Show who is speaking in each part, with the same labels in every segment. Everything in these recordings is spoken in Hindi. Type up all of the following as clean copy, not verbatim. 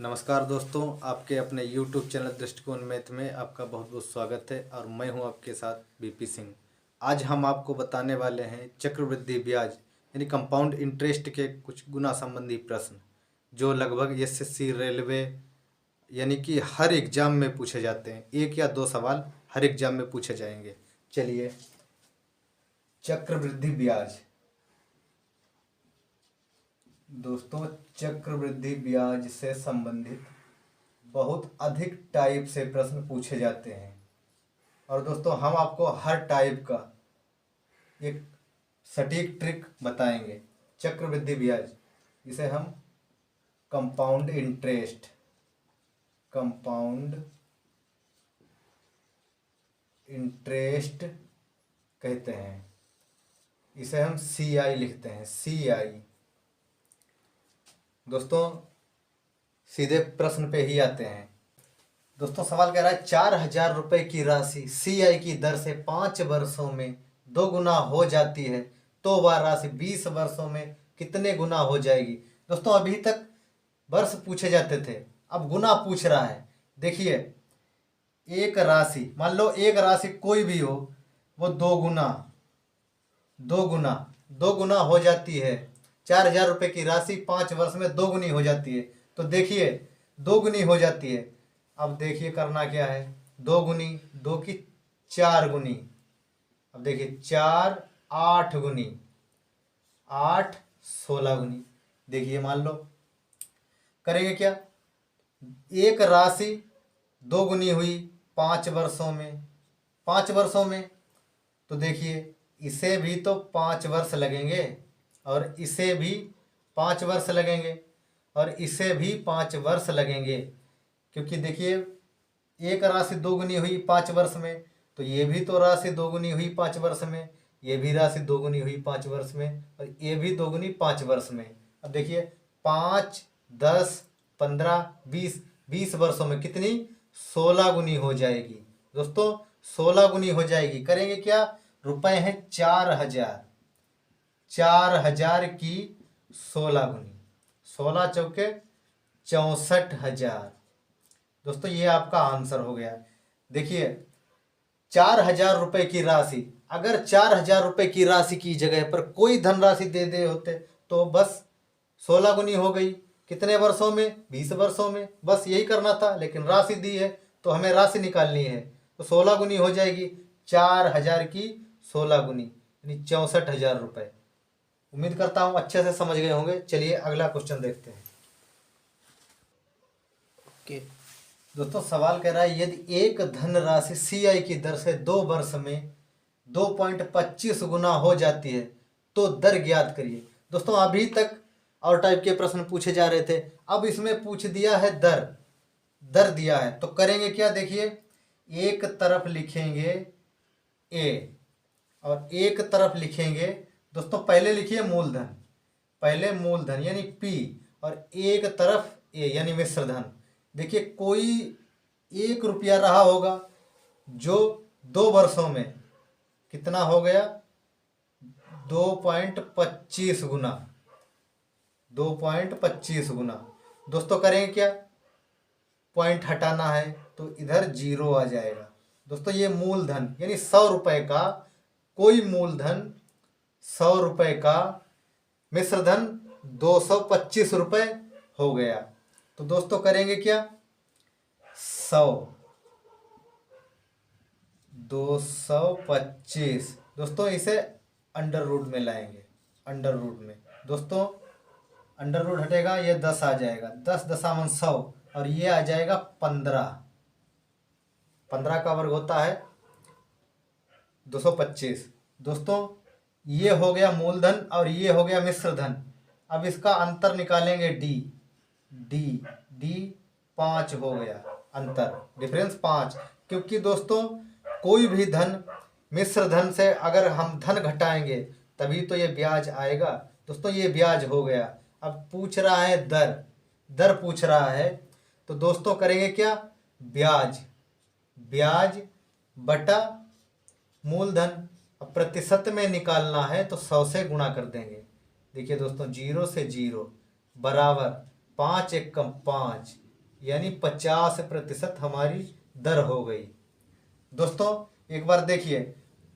Speaker 1: नमस्कार दोस्तों, आपके अपने YouTube चैनल दृष्टिकोण मैथ में आपका बहुत बहुत स्वागत है और मैं हूं आपके साथ बीपी सिंह। आज हम आपको बताने वाले हैं चक्रवृद्धि ब्याज यानी कंपाउंड इंटरेस्ट के कुछ गुना संबंधी प्रश्न जो लगभग एसएससी रेलवे यानी कि हर एग्जाम में पूछे जाते हैं। एक या दो सवाल हर एग्जाम में पूछे जाएंगे। चलिए, चक्रवृद्धि ब्याज। दोस्तों, चक्रवृद्धि ब्याज से संबंधित बहुत अधिक टाइप से प्रश्न पूछे जाते हैं और दोस्तों हम आपको हर टाइप का एक सटीक ट्रिक बताएंगे। चक्रवृद्धि ब्याज, इसे हम कंपाउंड इंटरेस्ट कहते हैं। इसे हम CI लिखते हैं, CI। दोस्तों सीधे प्रश्न पे ही आते हैं। दोस्तों सवाल कह रहा है 4,000 रुपये की राशि CI की दर से 5 वर्षों में 2 गुना हो जाती है तो वह राशि 20 वर्षों में कितने गुना हो जाएगी। दोस्तों अभी तक वर्ष पूछे जाते थे, अब गुना पूछ रहा है। देखिए, एक राशि, मान लो एक राशि कोई भी हो, वो दो गुना हो जाती है। 4,000 रुपये की राशि 5 वर्ष में 2 गुनी हो जाती है। तो देखिए 2 गुनी हो जाती है। अब देखिए करना क्या है, 2 गुनी, 2 की 4 गुनी। अब देखिए 4 8 गुनी, 8 16 गुनी। देखिए मान लो करेंगे क्या, एक राशि 2 गुनी हुई 5 वर्षों में, 5 वर्षों में। तो देखिए इसे भी तो 5 वर्ष लगेंगे और इसे भी 5 वर्ष लगेंगे और इसे भी 5 वर्ष लगेंगे, क्योंकि देखिए एक राशि 2 गुनी हुई 5 वर्ष में, तो ये भी तो राशि 2 गुनी हुई 5 वर्ष में, ये भी राशि 2 गुनी हुई 5 वर्ष में और ये भी 2 गुनी 5 वर्ष में। अब देखिए 5 10 15 20, 20 वर्षों में कितनी, 16 गुनी हो जाएगी। दोस्तों 16 गुनी हो जाएगी। करेंगे क्या, रुपए हैं 4,000, 4,000 की 16 गुनी, 16 चौके 64,000। दोस्तों ये आपका आंसर हो गया। देखिए 4,000 रुपये की राशि, अगर 4,000 रुपये की राशि की जगह पर कोई धनराशि दे दे होते तो बस 16 गुनी हो गई। कितने वर्षों में, 20 वर्षों में। बस यही करना था, लेकिन राशि दी है तो हमें राशि निकालनी है, तो 16 गुनी हो जाएगी। 4,000 की 16 गुनी यानी 64,000 रुपये। उम्मीद करता हूँ अच्छे से समझ गए होंगे। चलिए अगला क्वेश्चन देखते हैं। ओके दोस्तों, सवाल कह रहा है यदि एक धनराशि CI की दर से 2 वर्ष में 2.25 गुना हो जाती है तो दर ज्ञात करिए। दोस्तों अभी तक और टाइप के प्रश्न पूछे जा रहे थे, अब इसमें पूछ दिया है दर दिया है। तो करेंगे क्या, देखिए एक तरफ लिखेंगे A और एक तरफ लिखेंगे, दोस्तों पहले लिखिए मूलधन, पहले मूलधन यानी P और एक तरफ A यानी मिश्रधन। देखिए कोई 1 रुपया रहा होगा जो 2 वर्षों में कितना हो गया, 2.25 गुना, 2.25 गुना। दोस्तों करेंगे क्या, पॉइंट हटाना है तो इधर 0 आ जाएगा। दोस्तों ये मूलधन यानी 100 रुपये का, कोई मूलधन 100 रुपये का, मिश्रधन 225 रुपये हो गया। तो दोस्तों करेंगे क्या, 100 225। दोस्तों इसे अंडर रूट में लाएंगे, अंडर रूट में। दोस्तों अंडर रूट हटेगा, ये 10 आ जाएगा, 10 दशामन 100 और ये आ जाएगा 15, 15 का वर्ग होता है 225। दोस्तों ये हो गया मूलधन और ये हो गया मिश्रधन। अब इसका अंतर निकालेंगे डी 5 हो गया अंतर, डिफरेंस 5। क्योंकि दोस्तों कोई भी धन मिश्रधन से अगर हम धन घटाएंगे तभी तो ये ब्याज आएगा। दोस्तों ये ब्याज हो गया। अब पूछ रहा है दर पूछ रहा है, तो दोस्तों करेंगे क्या, ब्याज बटा मूलधन। अब प्रतिशत में निकालना है तो 100 से गुणा कर देंगे। देखिए दोस्तों 0 से 0 बराबर 5 एकम 5 यानी 50% हमारी दर हो गई। दोस्तों एक बार देखिए,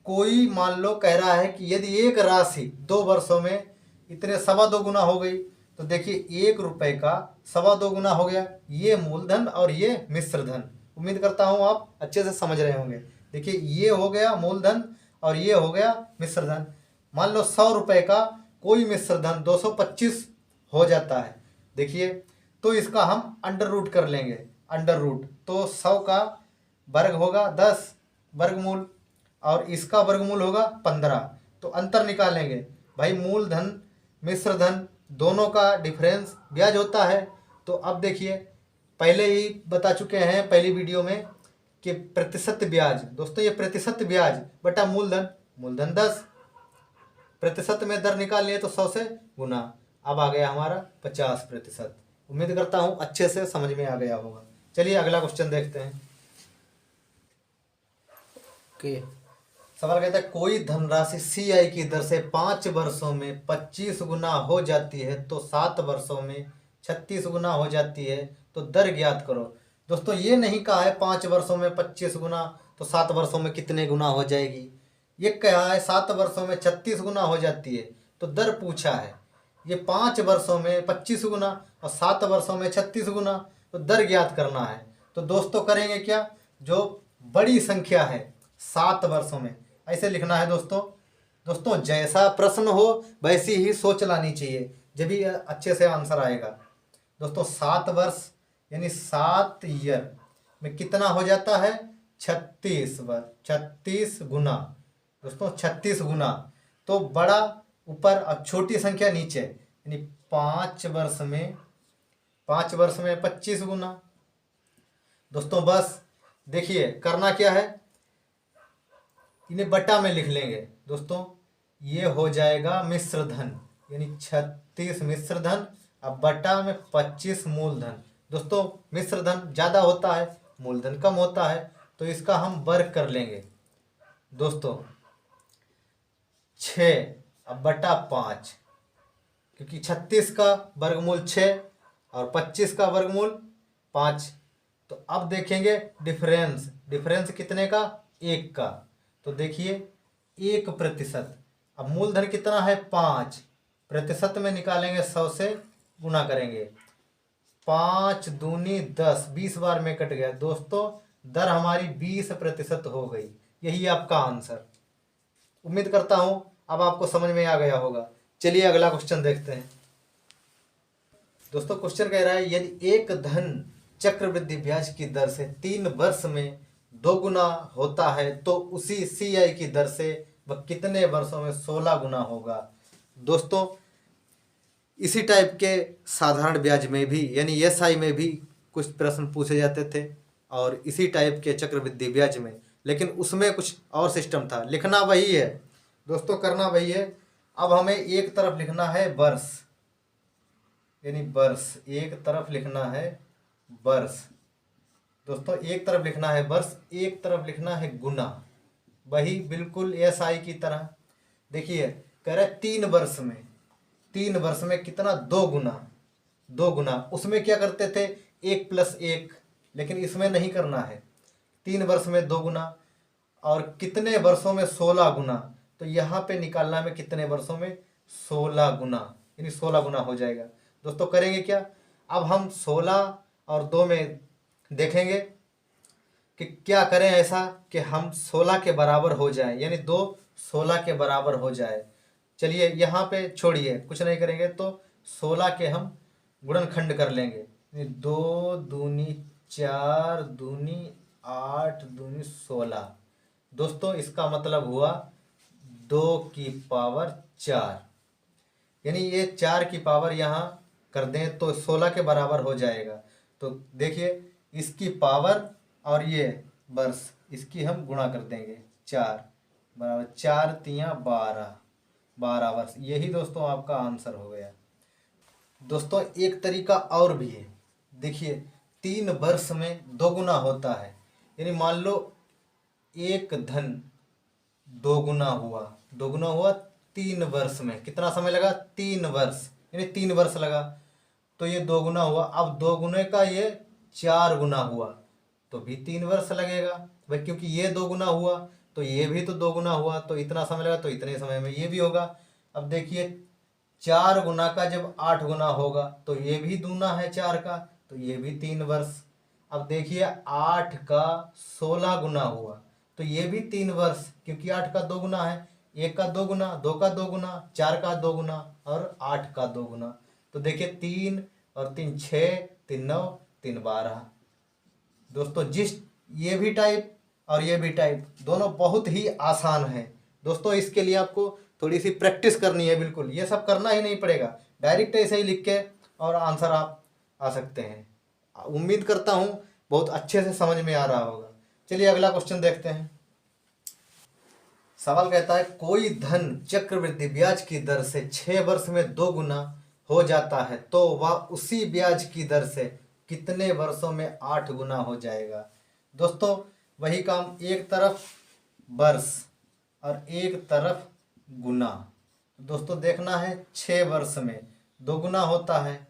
Speaker 1: कोई मान लो कह रहा है कि यदि एक राशि 2 वर्षों में इतने 2.25 गुना हो गई, तो देखिए 1 रुपए का 2.25 गुना हो गया। ये मूलधन और ये मिश्र धन। उम्मीद करता हूँ आप अच्छे से समझ रहे होंगे। देखिए ये हो गया मूलधन और ये हो गया मिश्र धन। मान लो 100 रुपए का कोई मिश्र धन 225 हो जाता है। देखिए तो इसका हम अंडर रूट कर लेंगे। अंडर रूट तो 100 का वर्ग होगा 10 वर्गमूल और इसका वर्गमूल होगा 15। तो अंतर निकालेंगे भाई, मूलधन मिश्र धन दोनों का डिफरेंस ब्याज होता है। तो अब देखिए, पहले ही बता चुके हैं पहली वीडियो में कि प्रतिशत ब्याज। दोस्तों ये प्रतिशत ब्याज बटा मूलधन, मूलधन 10, प्रतिशत में दर निकाल लिए तो 100 से गुना। अब आ गया हमारा 50%। उम्मीद करता हूँ अच्छे से समझ में आ गया होगा। चलिए अगला क्वेश्चन देखते हैं। ओके, सवाल कहता है कोई धनराशि CI की दर से 5 वर्षों में 25 गुना हो जाती है तो 7 वर्षों में 36 गुना हो जाती है, तो दर ज्ञात करो। दोस्तों ये नहीं कहा है 5 वर्षों में 25 गुना तो 7 वर्षों में कितने गुना हो जाएगी। ये कहा है 7 वर्षों में 36 गुना हो जाती है, तो दर पूछा है। ये 5 वर्षों में 25 गुना और 7 वर्षों में 36 गुना, तो दर ज्ञात करना है। तो दोस्तों करेंगे क्या, जो बड़ी संख्या है 7 वर्षों में ऐसे लिखना है। दोस्तों जैसा प्रश्न हो वैसी ही सोच लानी चाहिए, जब भी अच्छे से आंसर आएगा। दोस्तों 7 वर्ष यानी 7 ईयर में कितना हो जाता है, 36 वर्ष, 36 गुना। दोस्तों 36 गुना, तो बड़ा ऊपर और छोटी संख्या नीचे, यानी 5 वर्ष में 25 गुना। दोस्तों बस देखिए करना क्या है, इन्हें बटा में लिख लेंगे। दोस्तों ये हो जाएगा मिश्र धन, यानी 36 मिश्र धन, अब बटा में 25 मूलधन। दोस्तों मिश्र धन ज़्यादा होता है, मूलधन कम होता है, तो इसका हम वर्ग कर लेंगे। दोस्तों 6 अब बटा 5, क्योंकि 36 का वर्गमूल 6 और 25 का वर्गमूल 5। तो अब देखेंगे डिफरेंस कितने का, 1 का। तो देखिए 1%। अब मूलधन कितना है 5, प्रतिशत में निकालेंगे 100 से गुना करेंगे। 5 दूनी 10, 20 बार में कट गया। दोस्तों दर हमारी 20% हो गई। यही आपका आंसर। उम्मीद करता हूं अब आपको समझ में आ गया होगा। चलिए अगला क्वेश्चन देखते हैं। दोस्तों क्वेश्चन कह रहा है यदि एक धन चक्रवृद्धि ब्याज की दर से 3 वर्ष में 2 गुना होता है तो उसी CI की दर से वह कितने वर्षों में 16 गुना होगा। दोस्तों इसी टाइप के साधारण ब्याज में भी यानी SI में भी कुछ प्रश्न पूछे जाते थे, और इसी टाइप के चक्रवृद्धि ब्याज में, लेकिन उसमें कुछ और सिस्टम था। लिखना वही है दोस्तों, करना वही है। अब हमें एक तरफ लिखना है वर्ष, यानी वर्ष, एक तरफ लिखना है वर्ष। दोस्तों एक तरफ लिखना है वर्ष, एक तरफ लिखना है गुना, वही बिल्कुल SI की तरह। देखिए कह रहा है 3 वर्ष में कितना, 2 गुना। उसमें क्या करते थे 1 + 1, लेकिन इसमें नहीं करना है। 3 वर्ष में 2 गुना और कितने वर्षों में 16 गुना, तो यहाँ पे निकालना में कितने वर्षों में 16 गुना, यानी 16 गुना हो जाएगा। दोस्तों करेंगे क्या, अब हम 16 और 2 में देखेंगे कि क्या करें ऐसा कि हम 16 के बराबर हो जाए, यानी 2 16 के बराबर हो जाए। चलिए यहाँ पे छोड़िए, कुछ नहीं करेंगे, तो 16 के हम गुणनखंड कर लेंगे। 2 दूनी 4 दूनी 8 दूनी 16। दोस्तों इसका मतलब हुआ 2 की पावर 4, यानी ये 4 की पावर यहाँ कर दें तो 16 के बराबर हो जाएगा। तो देखिए इसकी पावर और ये वर्ष, इसकी हम गुणा कर देंगे। 4 बराबर 4 तियाँ 12 वर्ष। यही दोस्तों आपका आंसर हो गया। दोस्तों एक तरीका और भी है। देखिए 3 वर्ष में 2 गुना होता है, यानी मान लो एक धन 2 गुना हुआ 3 वर्ष में। कितना समय लगा, 3 वर्ष, यानी 3 वर्ष लगा, तो ये 2 गुना हुआ। अब 2 गुने का ये 4 गुना हुआ तो भी 3 वर्ष लगेगा भाई, क्योंकि ये 2 गुना हुआ तो ये भी तो 2 गुना हुआ, तो इतना समय लगा, तो इतने समय में ये भी होगा। अब देखिए 4 गुना का जब 8 गुना होगा तो ये भी दूना है 4 का, तो ये भी 3 वर्ष। अब देखिए 8 का 16 गुना हुआ तो ये भी 3 वर्ष, क्योंकि 8 का 2 गुना है, 1 का 2 गुना, 2 का 2 गुना, 4 का 2 गुना और 8 का 2 गुना। तो देखिए 3 और 3 6, 3 9, 3 12। दोस्तों ये भी टाइप और ये भी टाइप दोनों बहुत ही आसान है। दोस्तों इसके लिए आपको थोड़ी सी प्रैक्टिस करनी है, बिल्कुल ये सब करना ही नहीं पड़ेगा, डायरेक्ट ऐसे ही लिख के और आंसर आप आ सकते हैं। उम्मीद करता हूँ बहुत अच्छे से समझ में आ रहा होगा। चलिए अगला क्वेश्चन देखते हैं। सवाल कहता है कोई धन चक्रवृद्धि ब्याज की दर से 6 वर्ष में 2 गुना हो जाता है तो वह उसी ब्याज की दर से कितने वर्षों में 8 गुना हो जाएगा। दोस्तों वही काम, एक तरफ वर्ष और एक तरफ गुना। दोस्तों देखना है 6 वर्ष में 2 गुना होता है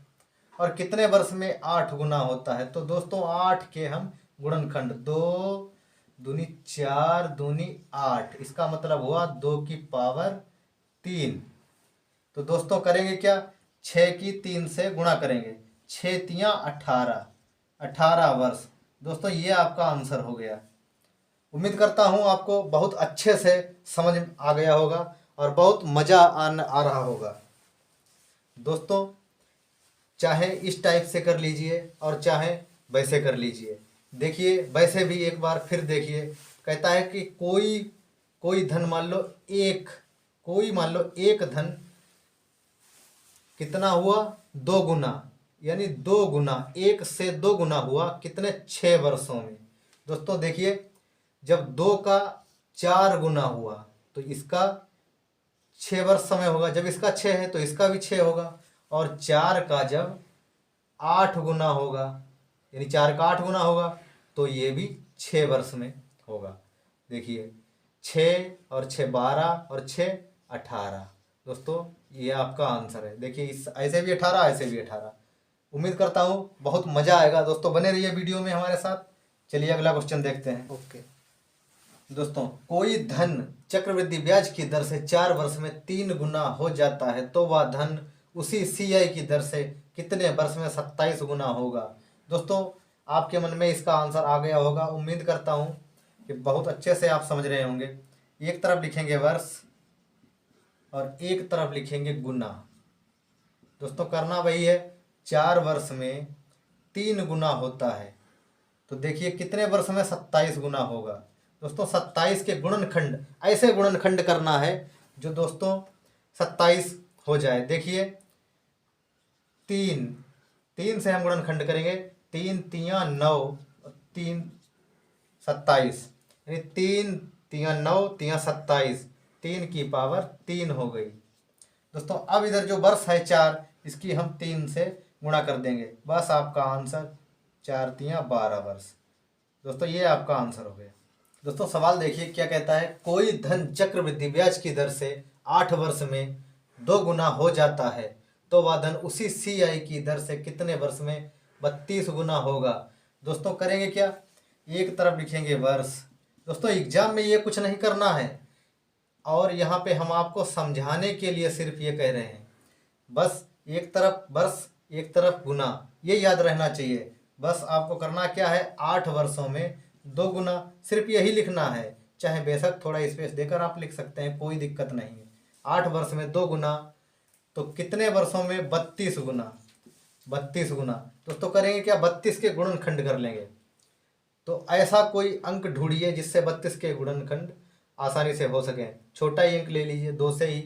Speaker 1: और कितने वर्ष में 8 गुना होता है। तो दोस्तों 8 के हम गुणनखंड, 2 दूनी 4 दूनी 8, इसका मतलब हुआ 2 की पावर 3। तो दोस्तों करेंगे क्या, 6 की 3 से गुणा करेंगे, 6 तियाँ 18, 18 वर्ष। दोस्तों ये आपका आंसर हो गया। उम्मीद करता हूँ आपको बहुत अच्छे से समझ आ गया होगा और बहुत मज़ा आ रहा होगा। दोस्तों चाहे इस टाइप से कर लीजिए और चाहे वैसे कर लीजिए। देखिए वैसे भी एक बार फिर देखिए, कहता है कि कोई धन मान लो एक धन कितना हुआ, 2 गुना, यानी 2 गुना, 1 से 2 गुना हुआ कितने, 6 वर्षों में। दोस्तों देखिए जब 2 का 4 गुना हुआ तो इसका 6 वर्ष समय होगा, जब इसका 6 है तो इसका भी 6 होगा, और 4 का जब 8 गुना होगा, यानी 4 का 8 गुना होगा तो ये भी 6 वर्ष में होगा। देखिए 6 और 6 12 और 6 18। दोस्तों ये आपका आंसर है। देखिए इस ऐसे भी 18, ऐसे भी 18। उम्मीद करता हूँ बहुत मज़ा आएगा। दोस्तों बने रहिए वीडियो में हमारे साथ। चलिए अगला क्वेश्चन देखते हैं। ओके दोस्तों, कोई धन चक्रवृद्धि ब्याज की दर से 4 वर्ष में 3 गुना हो जाता है तो वह धन उसी CI की दर से कितने वर्ष में 27 गुना होगा। दोस्तों आपके मन में इसका आंसर आ गया होगा। उम्मीद करता हूँ कि बहुत अच्छे से आप समझ रहे होंगे। एक तरफ लिखेंगे वर्ष और एक तरफ लिखेंगे गुना। दोस्तों करना वही है, 4 वर्ष में 3 गुना होता है तो देखिए कितने वर्ष में 27 गुना होगा। दोस्तों 27 के गुणनखंड, ऐसे गुणनखंड करना है जो दोस्तों 27 हो जाए। देखिए 3 से हम गुणनखंड करेंगे, 3 तियाँ 9, 3 27, यानी 3 तियाँ 9 तियाँ 27, 3 की पावर 3 हो गई। दोस्तों अब इधर जो वर्ष है 4, इसकी हम 3 से गुणा कर देंगे, बस आपका आंसर 4 तियाँ 12 वर्ष। दोस्तों ये आपका आंसर हो गया। दोस्तों सवाल देखिए क्या कहता है, कोई धन चक्रवृद्धि ब्याज की दर से 8 वर्ष में 2 गुना हो जाता है तो वह धन उसी CI की दर से कितने वर्ष में 32 गुना होगा। दोस्तों करेंगे क्या, एक तरफ लिखेंगे वर्ष। दोस्तों एग्जाम में ये कुछ नहीं करना है और यहाँ पे हम आपको समझाने के लिए सिर्फ ये कह रहे हैं। बस एक तरफ वर्ष एक तरफ गुना, ये याद रहना चाहिए। बस आपको करना क्या है, 8 वर्षों में 2 गुना, सिर्फ यही लिखना है। चाहे बेशक थोड़ा स्पेस देकर आप लिख सकते हैं, कोई दिक्कत नहीं है। 8 वर्ष में 2 गुना तो कितने वर्षों में 32 गुना, 32 गुना। दोस्तों करेंगे क्या, 32 के गुणनखंड कर लेंगे। तो ऐसा कोई अंक ढूंढिए जिससे 32 के गुणनखंड आसानी से हो सके। छोटा ही अंक ले लीजिए, 2 से ही।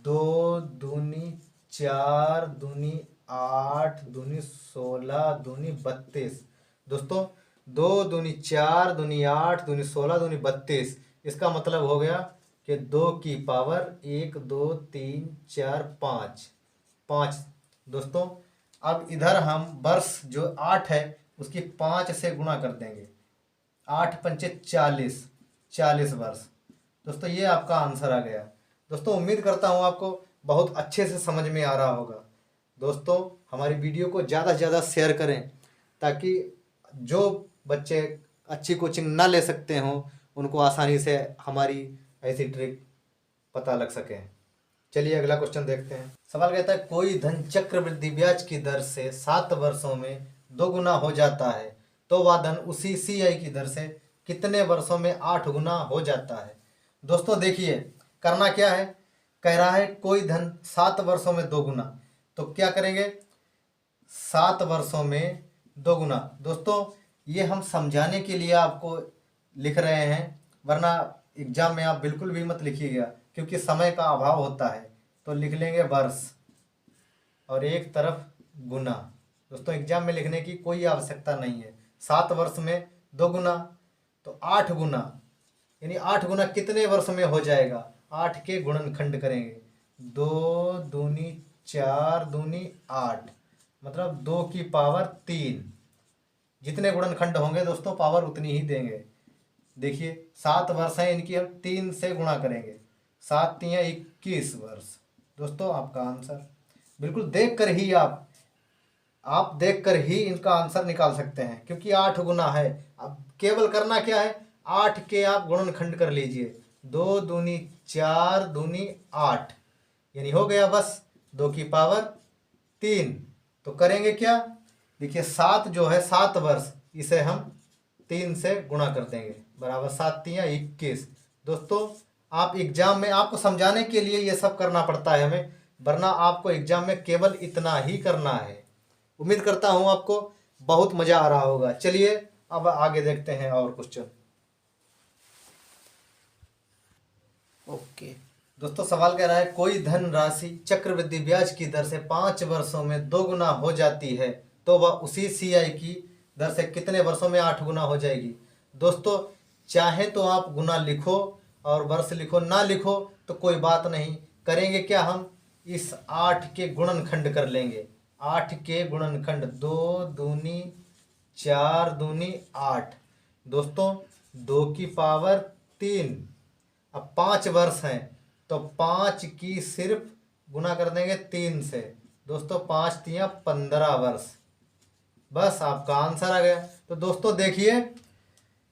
Speaker 1: 2 दूनी 4 दूनी 8 दूनी 16 दूनी 32। दोस्तों 2 दूनी 4 दूनी 8 दूनी 16 दूनी 32, इसका मतलब हो गया कि 2 की पावर 1 2 3 4 5। दोस्तों अब इधर हम वर्ष जो 8 है उसकी 5 से गुणा कर देंगे, 8 पंचे 40, 40 वर्ष। दोस्तों ये आपका आंसर आ गया। दोस्तों उम्मीद करता हूँ आपको बहुत अच्छे से समझ में आ रहा होगा। दोस्तों हमारी वीडियो को ज़्यादा से ज़्यादा शेयर करें ताकि जो बच्चे अच्छी कोचिंग ना ले सकते हों उनको आसानी से हमारी ऐसी ट्रिक पता लग सके। चलिए अगला क्वेश्चन देखते हैं। सवाल कहता है कोई धन चक्रवृद्धि ब्याज की दर से 7 वर्षों में 2 गुना हो जाता है तो वह धन उसी CI की दर से कितने वर्षों में 8 गुना हो जाता है। दोस्तों देखिए करना क्या है, कह रहा है कोई धन 7 वर्षों में 2 गुना, तो क्या करेंगे 7 वर्षों में 2 गुना। दोस्तों ये हम समझाने के लिए आपको लिख रहे हैं, वरना एग्जाम में आप बिल्कुल भी मत लिखिएगा क्योंकि समय का अभाव होता है। तो लिख लेंगे वर्ष और एक तरफ गुना। दोस्तों एग्जाम में लिखने की कोई आवश्यकता नहीं है। 7 वर्ष में 2 गुना तो 8 गुना, यानी 8 गुना कितने वर्ष में हो जाएगा, 8 के गुणनखंड करेंगे, 2 दूनी 4 दूनी 8, मतलब 2 की पावर 3। जितने गुणनखंड होंगे दोस्तों पावर उतनी ही देंगे। देखिए 7 वर्ष हैं, इनकी हम 3 से गुणा करेंगे, 7 3 21 वर्ष। दोस्तों आपका आंसर बिल्कुल देख कर ही आप देख कर ही इनका आंसर निकाल सकते हैं क्योंकि 8 गुना है। अब केवल करना क्या है, 8 के आप गुणनखंड कर लीजिए, 2 दूनी 4 दूनी 8, यानी हो गया बस 2 की पावर 3। तो करेंगे क्या, देखिए 7 जो है 7 वर्ष, इसे हम 3 से गुणा कर देंगे, बराबर 7 3 21। दोस्तों आप एग्जाम में आपको समझाने के लिए ये सब करना पड़ता है हमें, वरना आपको एग्जाम में केवल इतना ही करना है। उम्मीद करता हूँ आपको बहुत मजा आ रहा होगा। चलिए अब आगे देखते हैं और क्वेश्चन। ओके दोस्तों सवाल कह रहा है कोई धन राशि चक्रवृद्धि ब्याज की दर से 5 वर्षों में 2 गुना हो जाती है तो वह उसी CI की दर से कितने वर्षों में 8 गुना हो जाएगी। दोस्तों चाहे तो आप गुना लिखो और वर्ष लिखो, ना लिखो तो कोई बात नहीं, करेंगे क्या, हम इस 8 के गुणनखंड कर लेंगे। 8 के गुणनखंड, 2 दूनी 4 दूनी 8, दोस्तों 2 की पावर 3। अब 5 वर्ष हैं तो 5 की सिर्फ गुना कर देंगे 3 से, दोस्तों 5 3 15 वर्ष, बस आपका आंसर आ गया। तो दोस्तों देखिए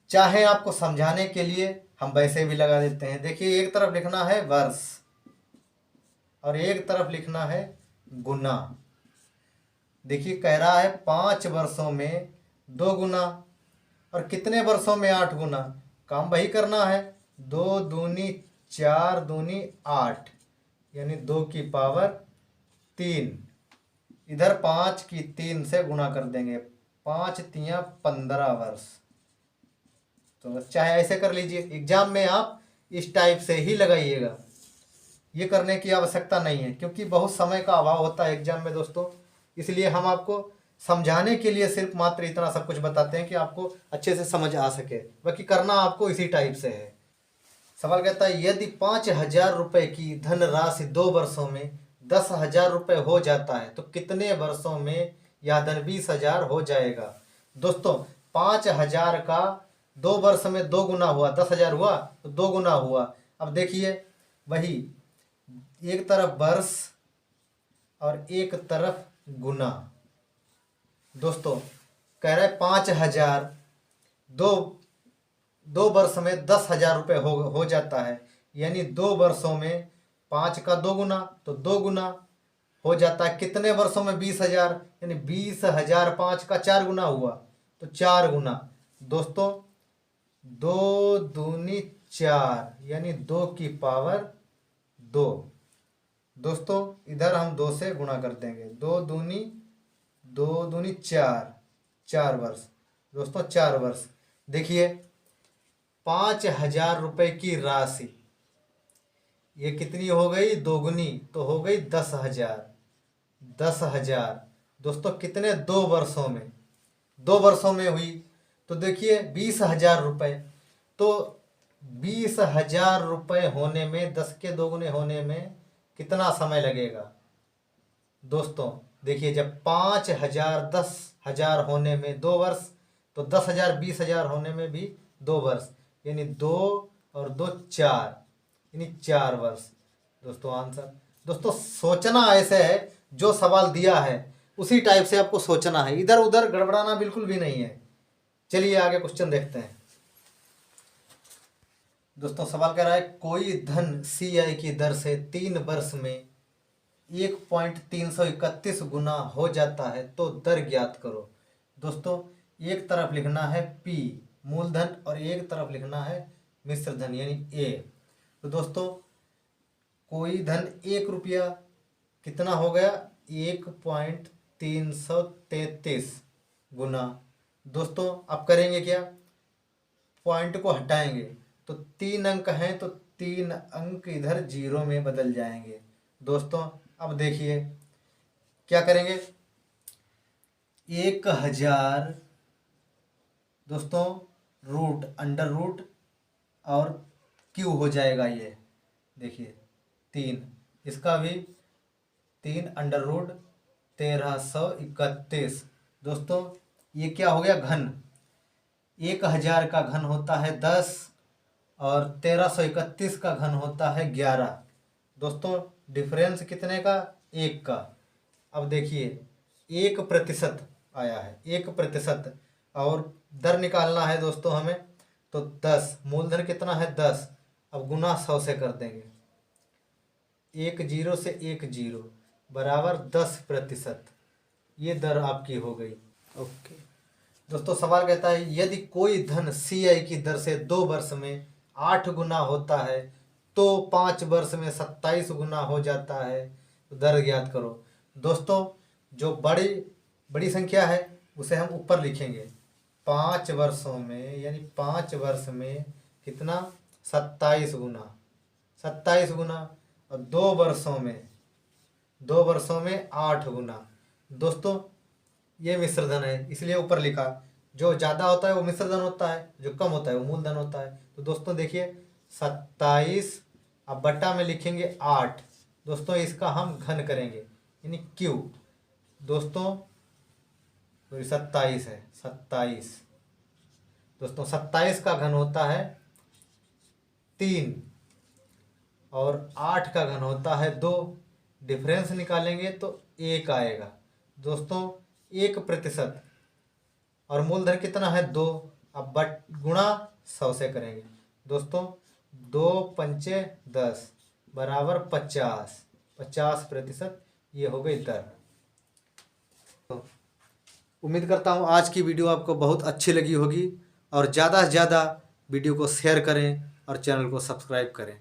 Speaker 1: चाहे आपको समझाने के लिए हम वैसे भी लगा देते हैं। देखिए एक तरफ लिखना है वर्ष और एक तरफ लिखना है गुना। देखिए कह रहा है 5 वर्षों में 2 गुना और कितने वर्षों में 8 गुना, काम वही करना है, 2 दूनी 4 दूनी 8, यानी 2 की पावर 3, इधर 5 की 3 से गुणा कर देंगे, 5 3 15 वर्ष। तो चाहे ऐसे कर लीजिए, एग्जाम में आप इस टाइप से ही लगाइएगा, ये करने की आवश्यकता नहीं है क्योंकि बहुत समय का अभाव होता है एग्जाम में दोस्तों। इसलिए हम आपको समझाने के लिए सिर्फ मात्र इतना सब कुछ बताते हैं कि आपको अच्छे से समझ आ सके, बाकी करना आपको इसी टाइप से है। सवाल कहता है यदि 5,000 रुपये की धनराशि 2 वर्षों में 10,000 रुपये हो जाता है तो कितने वर्षों में यह धन 20,000 हो जाएगा। दोस्तों 5,000 का 2 वर्ष में 2 गुना हुआ, 10,000 हुआ तो 2 गुना हुआ। अब देखिए वही एक तरफ वर्ष और एक तरफ गुना। दोस्तों कह रहे 5,000 दो वर्ष में 10,000 रुपये हो जाता है, यानी 2 वर्षों में 5 का 2 गुना तो 2 गुना हो जाता है, कितने वर्षों में 20,000, यानी 20,000 5 का 4 गुना हुआ तो 4 गुना। दोस्तों 2 दूनी 4, यानी 2 की पावर 2। दोस्तों इधर हम 2 से गुणा कर देंगे, 2 दूनी 4, 4 वर्ष। दोस्तों 4 वर्ष। देखिए 5,000 रुपये की राशि ये कितनी हो गई, दोगुनी, तो हो गई 10,000। 10,000 दोस्तों कितने, 2 वर्षों में, 2 वर्षों में हुई तो देखिए 20,000 रुपये, तो 20,000 रुपये होने में 10 के 2 गुने होने में कितना समय लगेगा। दोस्तों देखिए जब 5,000 10,000 होने में 2 वर्ष तो 10,000 20,000 होने में भी 2 वर्ष, यानी 2 और 2 4, यानी 4 वर्ष। दोस्तों आंसर, दोस्तों सोचना ऐसे है, जो सवाल दिया है उसी टाइप से आपको सोचना है, इधर उधर गड़बड़ाना बिल्कुल भी नहीं है। चलिए आगे क्वेश्चन देखते हैं। दोस्तों सवाल कह रहा है कोई धन CI की दर से 3 वर्ष में 1.331 गुना हो जाता है तो दर ज्ञात करो। दोस्तों एक तरफ लिखना है P मूलधन और एक तरफ लिखना है मिश्र धन यानी A। तो दोस्तों कोई धन 1 रुपया कितना हो गया 1.333 गुना। दोस्तों अब करेंगे क्या, पॉइंट को हटाएंगे तो 3 अंक हैं तो 3 अंक इधर 0 में बदल जाएंगे। दोस्तों अब देखिए क्या करेंगे, 1000 दोस्तों रूट अंडर रूट और क्यू हो जाएगा, ये देखिए 3, इसका भी 3 अंडर रूट 1331। दोस्तों ये क्या हो गया घन, 1000 का घन होता है 10 और 1331 का घन होता है 11। दोस्तों डिफरेंस कितने का, 1 का। अब देखिए 1% आया है, 1% और दर निकालना है दोस्तों हमें, तो 10 मूलधन कितना है 10, अब गुना 100 से कर देंगे, 1 0 से 1 0 बराबर 10%। ये दर आपकी हो गई। ओके दोस्तों सवाल कहता है यदि कोई धन CI की दर से 2 वर्ष में 8 गुना होता है तो 5 वर्ष में 27 गुना हो जाता है, तो दर ज्ञात करो। दोस्तों जो बड़ी संख्या है उसे हम ऊपर लिखेंगे, 5 वर्षों में यानी 5 वर्ष में कितना 27 गुना, 27 गुना, और 2 वर्षों में 8 गुना। दोस्तों ये मिश्र धन है इसलिए ऊपर लिखा, जो ज़्यादा होता है वो मिश्र धन होता है, जो कम होता है वो मूलधन होता है। तो दोस्तों देखिए 27 अब बट्टा में लिखेंगे 8। दोस्तों इसका हम घन करेंगे यानी क्यू। दोस्तों 27 है 27। दोस्तों 27 का घन होता है 3 और 8 का घन होता है 2। डिफरेंस निकालेंगे तो 1 आएगा। दोस्तों 1% और मूलधन कितना है 2, अब गुणा 100 से करेंगे। दोस्तों 2 पंचे 10 बराबर 50%। ये हो गई दर। तो उम्मीद करता हूँ आज की वीडियो आपको बहुत अच्छी लगी होगी और ज़्यादा से ज़्यादा वीडियो को शेयर करें और चैनल को सब्सक्राइब करें।